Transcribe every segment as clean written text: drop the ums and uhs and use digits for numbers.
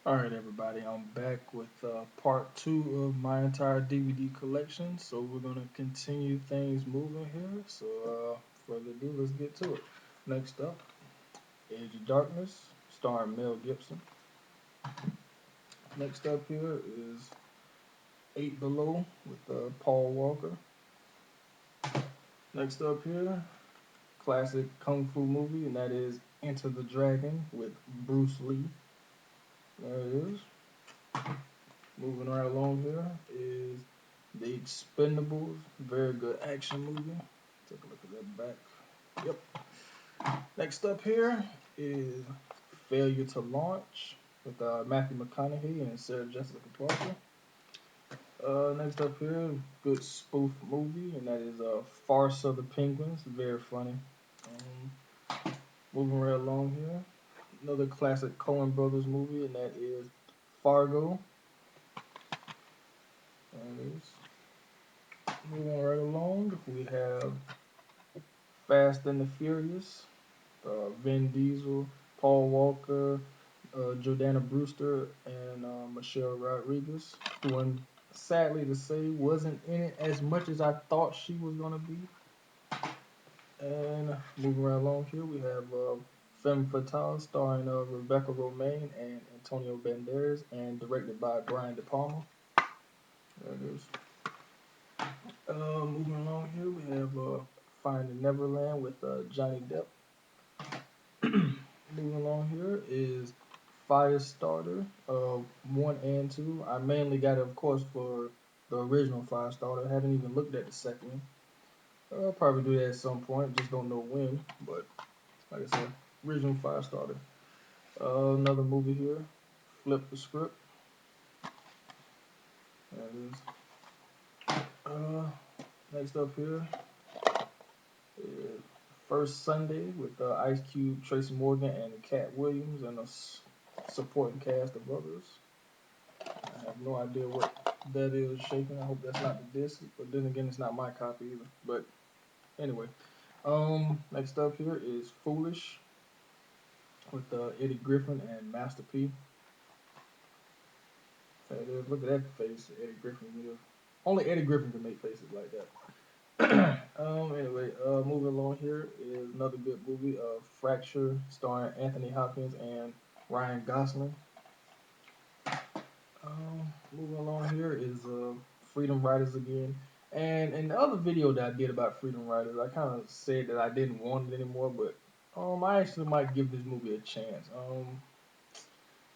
Alright, everybody, I'm back with part two of my entire DVD collection. So, we're going to continue things moving here. So, further ado, let's get to it. Next up, Edge of Darkness, starring Mel Gibson. Next up here is Eight Below with Paul Walker. Next up here, classic kung fu movie, and that is Enter the Dragon with Bruce Lee. There it is. Moving right along here is The Expendables, very good action movie. Take a look at that back. Yep. Next up here is Failure to Launch with Matthew McConaughey and Sarah Jessica Parker. Next up here, good spoof movie, and that is Farce of the Penguins, very funny. Moving right along here, another classic Coen Brothers movie, and that is Fargo. There it is. Moving right along, we have Fast and the Furious, Vin Diesel, Paul Walker, Jordana Brewster, and Michelle Rodriguez, who, sadly to say, wasn't in it as much as I thought she was gonna be. And moving right along here, we have Femme Fatale, starring Rebecca Romaine and Antonio Banderas, and directed by Brian De Palma. There it is. Moving along here, we have Finding Neverland with Johnny Depp. Moving along here is Firestarter, 1 and 2. I mainly got it, of course, for the original Firestarter. I haven't even looked at the second one. I'll probably do that at some point, just don't know when. But like I said, original Firestarter. Another movie here, Flip the Script. There it is. Next up here is First Sunday with Ice Cube, Tracy Morgan, and Cat Williams, and a supporting cast of others. I have no idea what that is shaking. I hope that's not the disc, but then again, it's not my copy either. But anyway, next up here is Foolish with Eddie Griffin and Master P. Look at that face, Eddie Griffin. Only Eddie Griffin can make faces like that. Anyway, moving along here is another good movie, Fracture, starring Anthony Hopkins and Ryan Gosling. Moving along here is Freedom Riders again. And in the other video that I did about Freedom Riders, I kind of said that I didn't want it anymore, but I actually might give this movie a chance.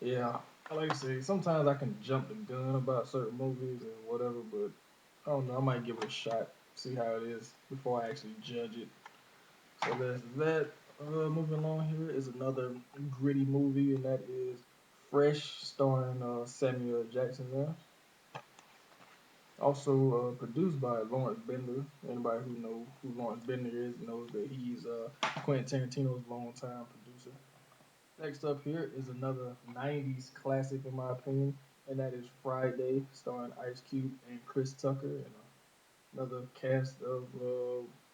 Yeah, like I say, sometimes I can jump the gun about certain movies and whatever, but I don't know, I might give it a shot, see how it is before I actually judge it. So there's that. Moving along here is another gritty movie, and that is Fresh, starring Samuel Jackson there. Also produced by Lawrence Bender. Anybody who knows who Lawrence Bender is knows that he's Quentin Tarantino's longtime producer. Next up here is another 90s classic, in my opinion, and that is Friday, starring Ice Cube and Chris Tucker, and another cast of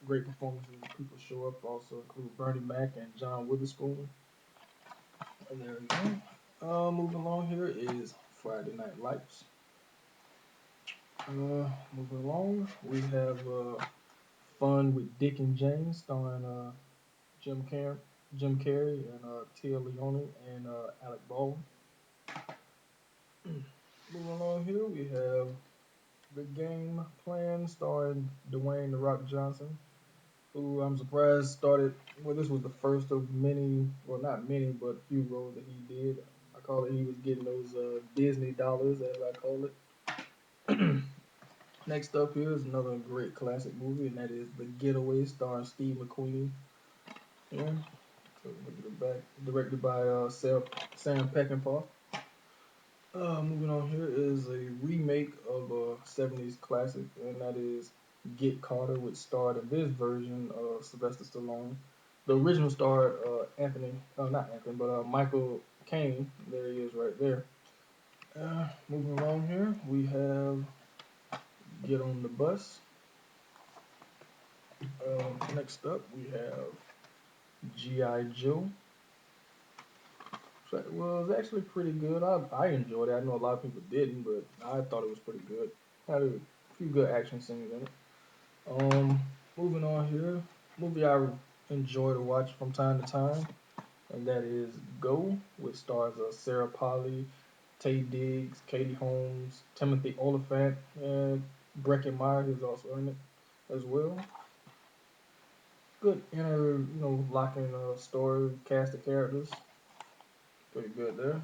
great performances. People show up, also include Bernie Mac and John Witherspoon. And there we go. Moving along here is Friday Night Lights. Moving along, we have Fun with Dick and Jane, starring Jim Carrey, Jim Carrey and Tia Leone and Alec Baldwin. Moving along here, we have The Game Plan, starring Dwayne The Rock Johnson, who I'm surprised started. Well, this was the first of many, well, not many, but a few roles that he did. I call it he was getting those Disney dollars, as I call it. Next up here is another great classic movie, and that is The Getaway, starring Steve McQueen. Yeah, so look at the back. Directed by Sam Peckinpah. Moving on here is a remake of a 70s classic, and that is Get Carter, which starred in this version of Sylvester Stallone. The original starred not Anthony, but Michael Caine. There he is right there. Moving along here, we have Get on the Bus. Next up, we have G.I. Joe. Well, it was actually pretty good. I enjoyed it. I know a lot of people didn't, but I thought it was pretty good. Had a few good action scenes in it. Um, Moving on here, movie I enjoy to watch from time to time, and that is Go, which stars Sarah Polley, Tay Diggs, Katie Holmes, Timothy Oliphant, and Breckin Meyer, who's also in it as well. Good inner, locking story, cast of characters, pretty good there.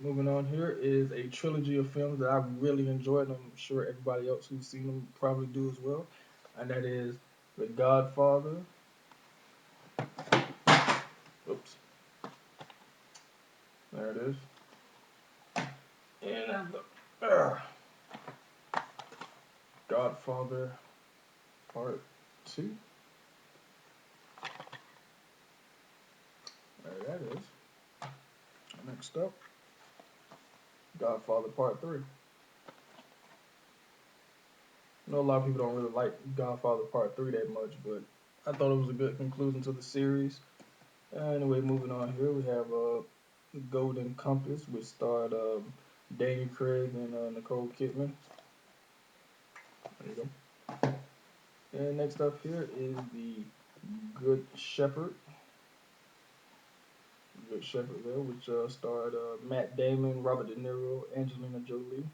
Moving on here is a trilogy of films that I really enjoyed, and I'm sure everybody else who's seen them probably do as well, and that is The Godfather. Oops, there it is. And Godfather Part 2. There that is. Next up, Godfather Part 3. I know a lot of people don't really like Godfather Part 3 that much, but I thought it was a good conclusion to the series. Anyway, moving on here, we have Golden Compass, which starred Daniel Craig and Nicole Kidman. There you go. And next up here is the Good Shepherd. Good Shepherd there, which starred Matt Damon, Robert De Niro, Angelina Jolie.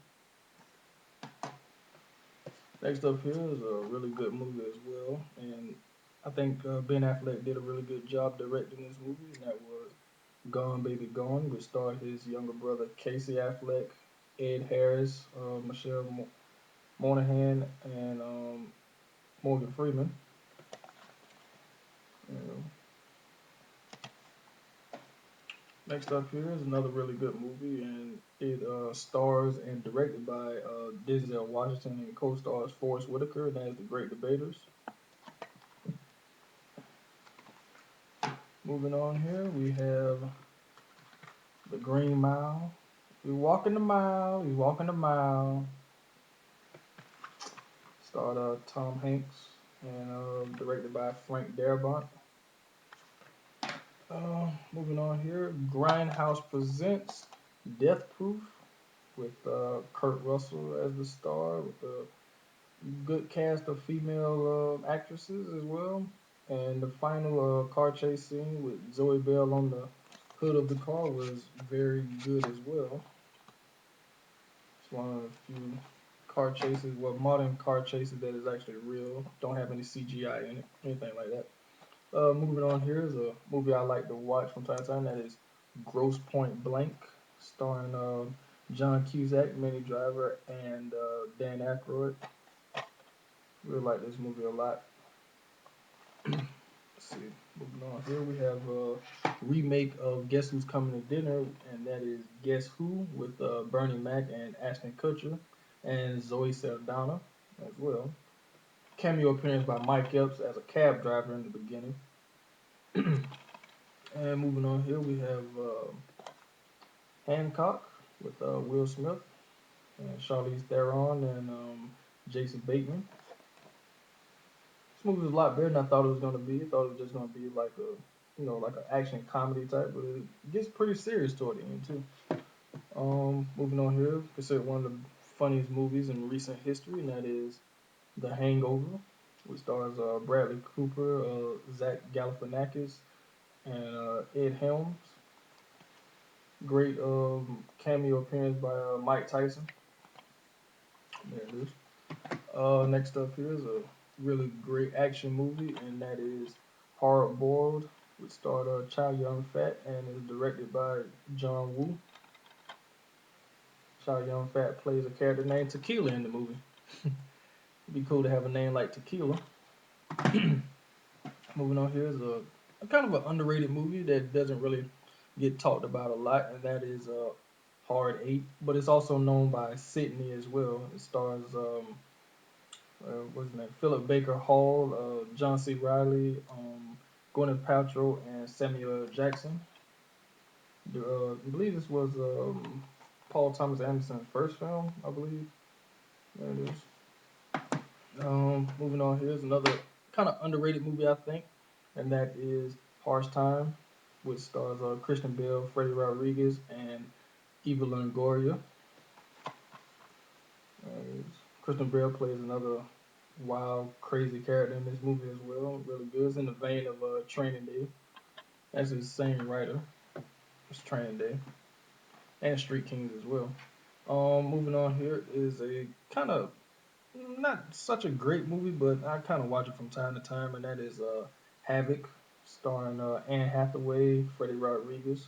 Next up here is a really good movie as well, and I think Ben Affleck did a really good job directing this movie, and that was Gone Baby Gone, which starred his younger brother Casey Affleck, Ed Harris, Michelle Monaghan, and Morgan Freeman. You know. Next up here is another really good movie, and it stars and directed by Denzel Washington and co-stars Forest Whitaker, and that is The Great Debaters. Moving on here, we have The Green Mile. We're walking the mile, we're walking the mile. Starred Tom Hanks and directed by Frank Darabont. Moving on here, Grindhouse presents Death Proof with Kurt Russell as the star, with a good cast of female actresses as well. And the final car chase scene with Zoe Bell on the hood of the car was very good as well. It's one of the few car chases, well, modern car chases that is actually real. Don't have any CGI in it, anything like that. Moving on here is a movie I like to watch from time to time. That is Grosse Point Blank, starring John Cusack, Minnie Driver, and Dan Aykroyd. Really like this movie a lot. Let's see. Moving on here, we have a remake of Guess Who's Coming to Dinner, and that is Guess Who with Bernie Mac and Ashton Kutcher and Zoe Saldana as well. Cameo appearance by Mike Epps as a cab driver in the beginning. And moving on here, we have Hancock with Will Smith and Charlize Theron and Jason Bateman. This movie was a lot better than I thought it was going to be. I thought it was just going to be like like an action comedy type, but it gets pretty serious toward the end too. Moving on here, considered one of the funniest movies in recent history, and that is The Hangover, which stars Bradley Cooper, Zach Galifianakis, and Ed Helms. Great cameo appearance by Mike Tyson. There it is. Next up here is a really great action movie, and that is Hard Boiled, which starred Chow Yun Fat and is directed by John Woo. Chow Yun Fat plays a character named Tequila in the movie. It'd be cool to have a name like Tequila. Moving on here is a kind of an underrated movie that doesn't really get talked about a lot, and that is Hard Eight. But it's also known by Sydney as well. It stars what's his name? Philip Baker Hall, John C. Riley, Gwyneth Paltrow, and Samuel L. Jackson. I believe this was Paul Thomas Anderson's first film. I believe there it is. Moving on, here's another kind of underrated movie, I think, and that is Harsh Time. which stars Christian Bale, Freddie Rodriguez, and Eva Longoria. Uh, Christian Bale plays another wild, crazy character in this movie as well. Really good. It's in the vein of Training Day. Actually, the same writer. It's Training Day and Street Kings as well. Moving on here is a kind of not such a great movie, but I kind of watch it from time to time, and that is Havoc, starring Anne Hathaway, Freddie Rodriguez.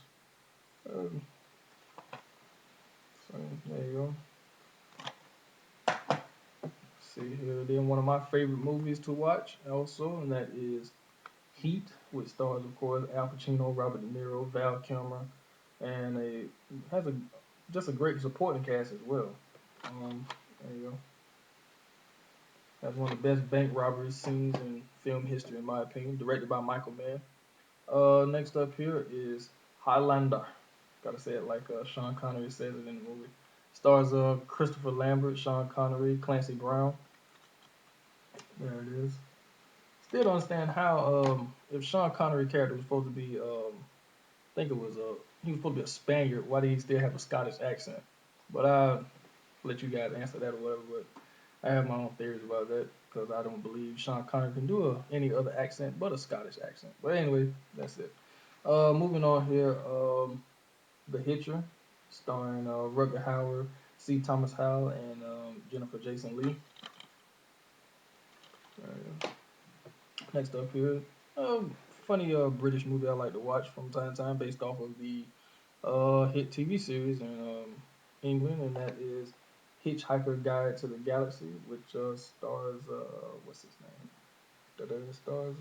Um, so there you go. See here, then one of my favorite movies to watch also, and that is Heat, which stars, of course, Al Pacino, Robert De Niro, Val Kilmer, and a has a just a great supporting cast as well. There you go. That's one of the best bank robbery scenes in film history, in my opinion. Directed by Michael Mann. Next up here is Highlander. Gotta say it like Sean Connery says it in the movie. Stars Christopher Lambert, Sean Connery, Clancy Brown. There it is. Still don't understand how if Sean Connery character was supposed to be I think it was he was supposed to be a Spaniard. Why did he still have a Scottish accent? But I'll let you guys answer that or whatever. But I have my own theories about that because I don't believe Sean Connery can do any other accent but a Scottish accent. But anyway, that's it. Moving on here, The Hitcher, starring Rutger Hauer, C. Thomas Howell, and Jennifer Jason Leigh. Next up here, funny British movie I like to watch from time to time based off of the hit TV series in England, and that is Hitchhiker Guide to the Galaxy, which stars what's his name? It stars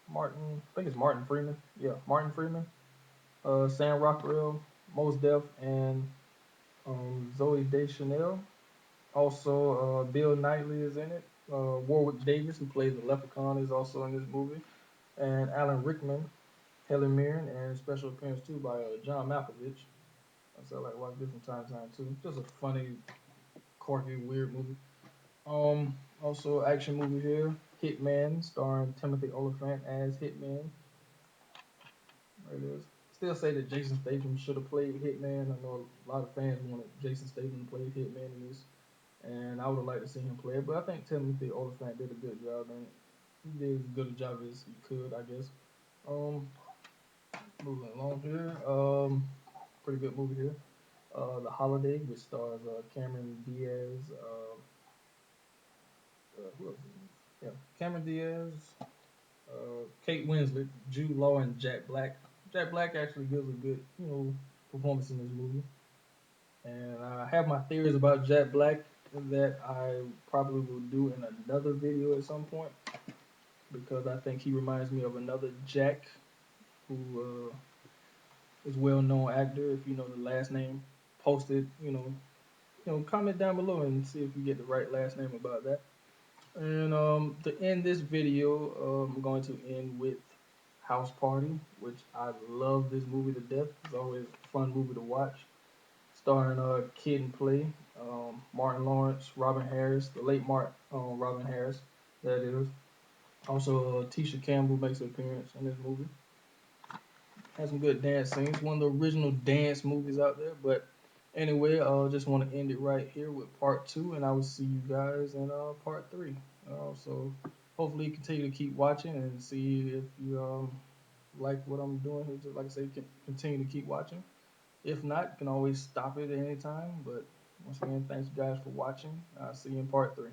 Martin. I think it's Martin Freeman. Yeah, Martin Freeman. Sam Rockwell, Mos Def, and Zoe Deschanel. Also, Bill Knightley is in it. Warwick Davis, who plays the Leprechaun, is also in this movie, and Alan Rickman, Helen Mirren, and special appearance too by John Malkovich. So I like to watch this from time to time too. Just a funny, quirky, weird movie. Also action movie here, Hitman, starring Timothy Olyphant as Hitman. There it is. Still say that Jason Statham should have played Hitman. I know a lot of fans wanted Jason Statham to play Hitman in this, and I would have liked to see him play it. But I think Timothy Olyphant did a good job, and he did as good a job as he could, I guess. Um, Moving along here. Pretty good movie here. The Holiday, which stars Cameron Diaz. Who else? Yeah, Cameron Diaz, Kate Winslet, Jude Law, and Jack Black. Jack Black actually gives a good, performance in this movie. And I have my theories about Jack Black that I probably will do in another video at some point because I think he reminds me of another Jack who is a well-known actor. If you know the last name, post it. Comment down below and see if you get the right last name about that. And to end this video, I'm going to end with House Party, which I love this movie to death. It's always a fun movie to watch. Starring Kid and Play, Martin Lawrence, Robin Harris, the late Robin Harris, that is. Also, Tisha Campbell makes an appearance in this movie. Has some good dance scenes. One of the original dance movies out there. But anyway, I just want to end it right here with part two, and I will see you guys in part three. So hopefully, you continue to keep watching and see if you like what I'm doing here. Just like I say, continue to keep watching. If not, you can always stop it at any time. But once again, thanks you guys for watching. I'll see you in part three.